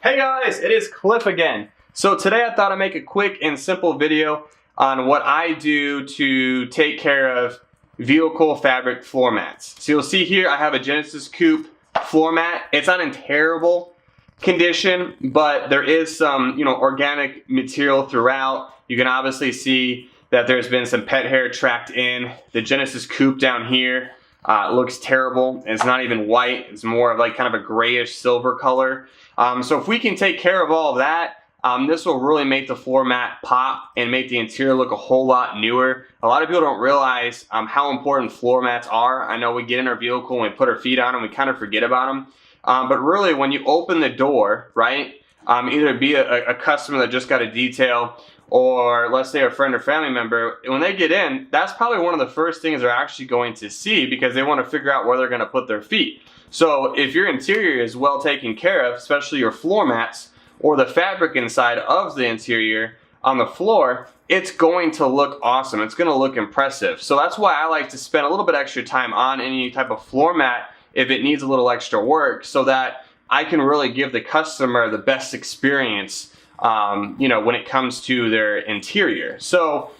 Hey guys, it is Cliff again. So today I thought I'd make a quick and simple video on what I do to take care of vehicle fabric floor mats. So you'll see here I have a Genesis Coupe floor mat. It's not in terrible condition, but there is some, organic material throughout. You can obviously see that there's been some pet hair tracked in. The Genesis Coupe down here looks terrible. It's not even white. It's more of like kind of a grayish silver color. So if we can take care of all of that, this will really make the floor mat pop and make the interior look a whole lot newer. A lot of people don't realize how important floor mats are. I know we get in our vehicle and we put our feet on them, we kind of forget about them. But really, when you open the door, right, either be a customer that just got a detail, or let's say a friend or family member, when they get in, that's probably one of the first things they're actually going to see because they want to figure out where they're going to put their feet. So if your interior is well taken care of, especially your floor mats or the fabric inside of the interior on the floor, it's going to look awesome. It's going to look impressive. So that's why I like to spend a little bit extra time on any type of floor mat if it needs a little extra work, so that I can really give the customer the best experience when it comes to their interior. So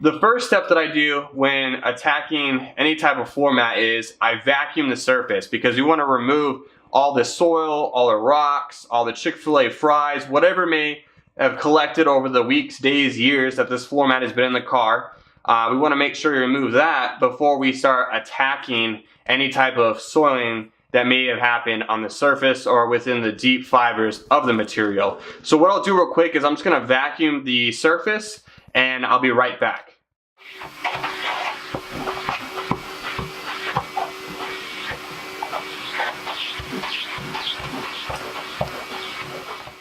the first step that I do when attacking any type of floor mat is I vacuum the surface, because you want to remove all the soil, all the rocks, all the Chick-fil-A fries, whatever may have collected over the weeks, days, years that this floor mat has been in the car. We want to make sure you remove that before we start attacking any type of soiling that may have happened on the surface or within the deep fibers of the material. So what I'll do real quick is I'm just going to vacuum the surface and I'll be right back.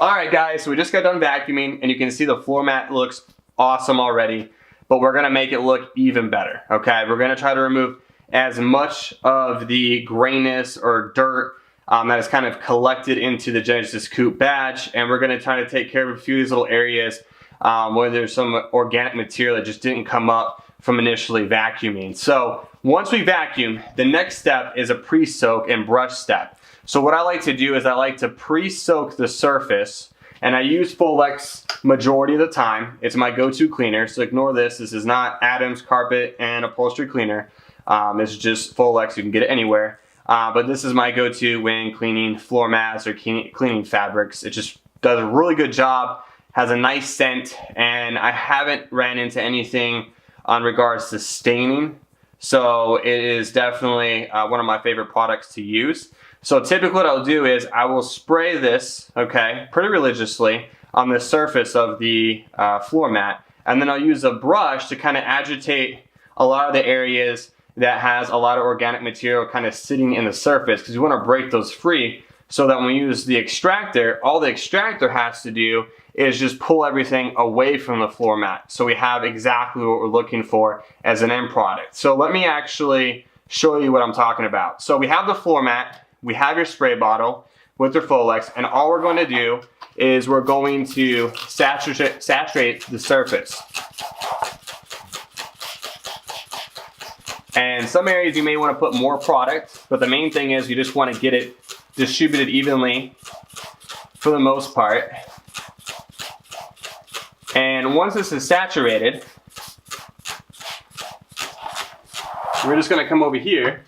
Alright guys, so we just got done vacuuming and you can see the floor mat looks awesome already, but we're going to make it look even better, okay? We're going to try to remove as much of the grayness or dirt that is kind of collected into the Genesis Coupe badge, and we're going to try to take care of a few of these little areas where there's some organic material that just didn't come up from initially vacuuming. So once we vacuum, the next step is a pre-soak and brush step. So what I like to do is I like to pre-soak the surface, and I use Folex majority of the time. It's my go-to cleaner, so ignore this. This is not Adams Carpet and Upholstery Cleaner. It's just Folex. You can get it anywhere. But this is my go-to when cleaning floor mats or cleaning fabrics. It just does a really good job, has a nice scent, and I haven't ran into anything on regards to staining. So it is definitely one of my favorite products to use. So typically what I'll do is I will spray this, okay, pretty religiously on the surface of the floor mat, and then I'll use a brush to kind of agitate a lot of the areas that has a lot of organic material kind of sitting in the surface, because you want to break those free so that when we use the extractor, all the extractor has to do is just pull everything away from the floor mat. So we have exactly what we're looking for as an end product. So let me actually show you what I'm talking about. So we have the floor mat, we have your spray bottle with your Folex, and all we're going to do is we're going to saturate the surface. And some areas you may want to put more product, but the main thing is you just want to get it distributed evenly for the most part. And once this is saturated, we're just going to come over here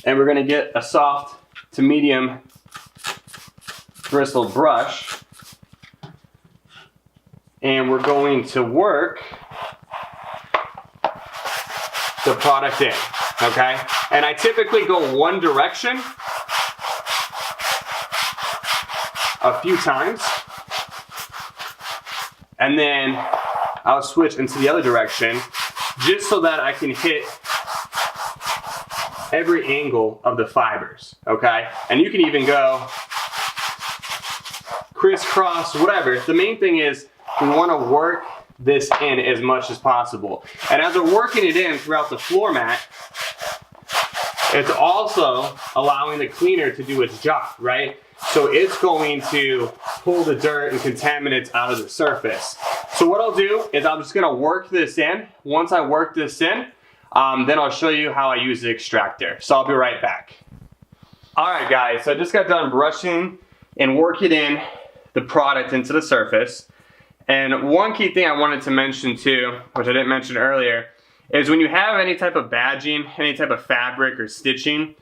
and we're going to get a soft to medium bristled brush, and we're going to work the product in, okay? And I typically go one direction a few times, and then I'll switch into the other direction just so that I can hit every angle of the fibers, okay? And you can even go crisscross, whatever. The main thing is we want to work this in as much as possible. And as we're working it in throughout the floor mat, it's also allowing the cleaner to do its job, right? So it's going to pull the dirt and contaminants out of the surface. So what I'll do is I'm just gonna work this in. Once I work this in, then I'll show you how I use the extractor. So I'll be right back. Alright guys, so I just got done brushing and work it in the product into the surface. And one key thing I wanted to mention too, which I didn't mention earlier, is when you have any type of badging, any type of fabric or stitching,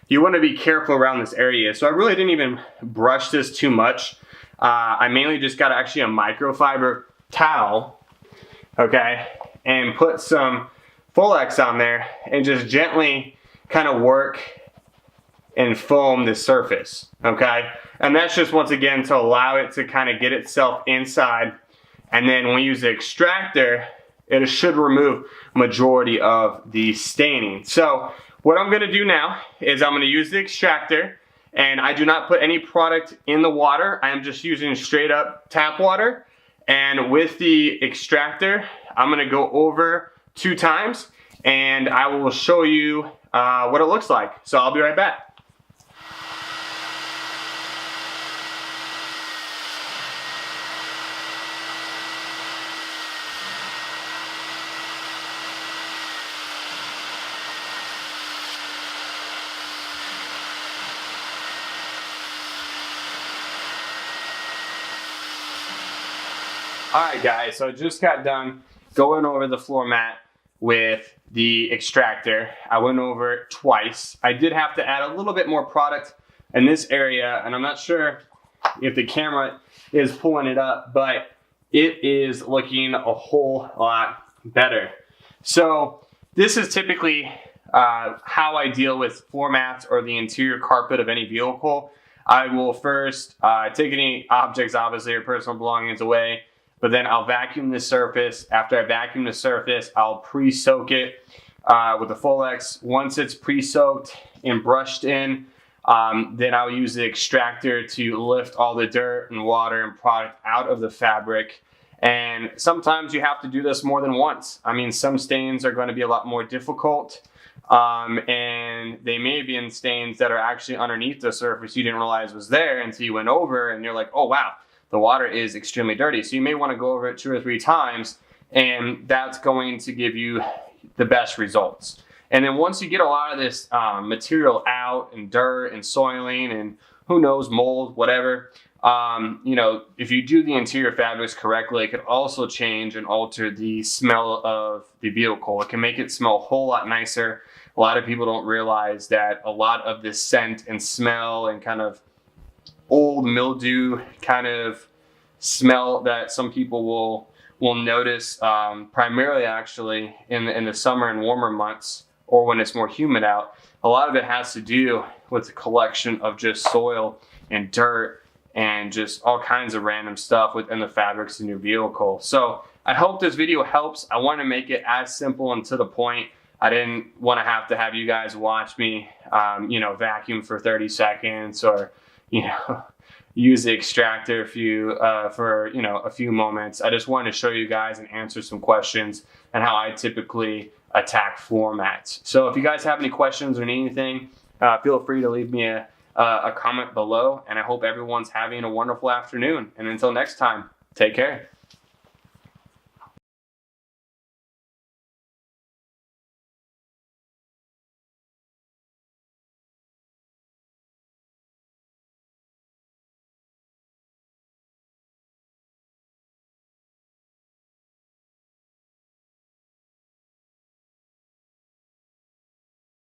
you want to be careful around this area. So I really didn't even brush this too much. I mainly just got actually a microfiber towel, okay, and put some Folex on there and just gently kind of work and foam the surface, okay? And that's just once again to allow it to kind of get itself inside. And then when we use the extractor, it should remove majority of the staining. So what I'm gonna do now is I'm gonna use the extractor, and I do not put any product in the water. I am just using straight up tap water. And with the extractor, I'm gonna go over 2 times and I will show you what it looks like. So I'll be right back. Alright guys, so I just got done going over the floor mat with the extractor. I went over it twice. I did have to add a little bit more product in this area, and I'm not sure if the camera is pulling it up, but it is looking a whole lot better. So this is typically how I deal with floor mats or the interior carpet of any vehicle. I will first take any objects, obviously, or personal belongings away, but then I'll vacuum the surface. After I vacuum the surface, I'll pre-soak it with the Folex. Once it's pre-soaked and brushed in, then I'll use the extractor to lift all the dirt and water and product out of the fabric. And sometimes you have to do this more than once. I mean, some stains are going to be a lot more difficult, and they may be in stains that are actually underneath the surface you didn't realize was there until you went over and you're like, oh wow, the water is extremely dirty. So you may want to go over it 2 or 3 times, and that's going to give you the best results. And then once you get a lot of this material out, and dirt and soiling and who knows, mold, whatever, you know, if you do the interior fabrics correctly, it could also change and alter the smell of the vehicle. It can make it smell a whole lot nicer. A lot of people don't realize that a lot of this scent and smell and kind of old mildew kind of smell that some people will notice, primarily actually in the summer and warmer months, or when it's more humid out, a lot of it has to do with the collection of just soil and dirt and just all kinds of random stuff within the fabrics in your vehicle. So I hope this video helps. I want to make it as simple and to the point. I didn't want to have you guys watch me, you know, vacuum for 30 seconds or, you know, use the extractor for you know, a few moments. I just wanted to show you guys and answer some questions and how I typically attack floor mats. So if you guys have any questions or anything, feel free to leave me a comment below, and I hope everyone's having a wonderful afternoon. And until next time, take care.